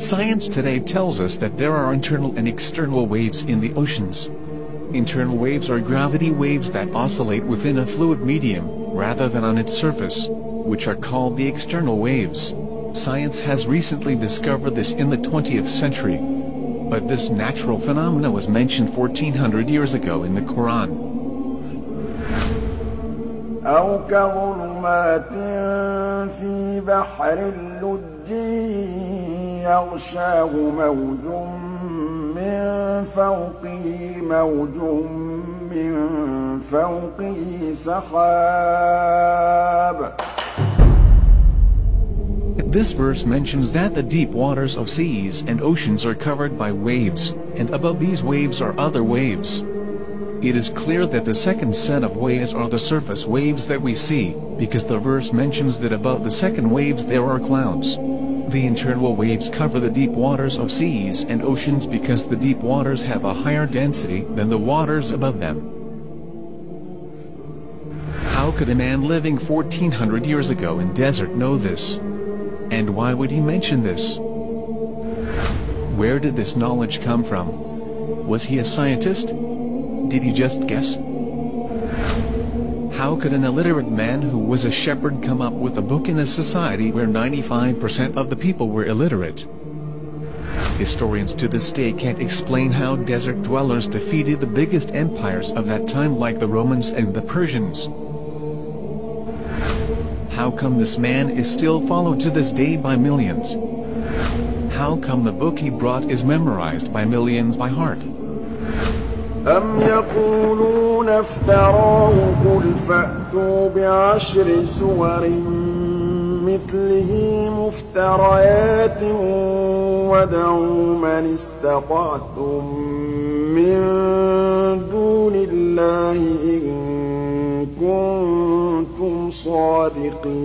Science today tells us that there are internal and external waves in the oceans. Internal waves are gravity waves that oscillate within a fluid medium, rather than on its surface, which are called the external waves. Science has recently discovered this in the 20th century. But this natural phenomena was mentioned 1400 years ago in the Quran. أو كظلمات في بحر اللج يغشاه موج من فوقه موج من فوقه سحاب. This verse mentions that the deep waters of seas and oceans are covered by waves, and above these waves are other waves. It is clear that the second set of waves are the surface waves that we see, because the verse mentions that above the second waves there are clouds. The internal waves cover the deep waters of seas and oceans because the deep waters have a higher density than the waters above them. How could a man living 1400 years ago in desert know this? And why would he mention this? Where did this knowledge come from? Was he a scientist? Did he just guess? How could an illiterate man who was a shepherd come up with a book in a society where 95% of the people were illiterate? Historians to this day can't explain how desert dwellers defeated the biggest empires of that time like the Romans and the Persians. How come this man is still followed to this day by millions? How come the book he brought is memorized by millions by heart? أم يقولون افتراه قل فأتوا بعشر سور مثله مفتريات وادعوا من استطعتم من دون الله إن كنتم صادقين.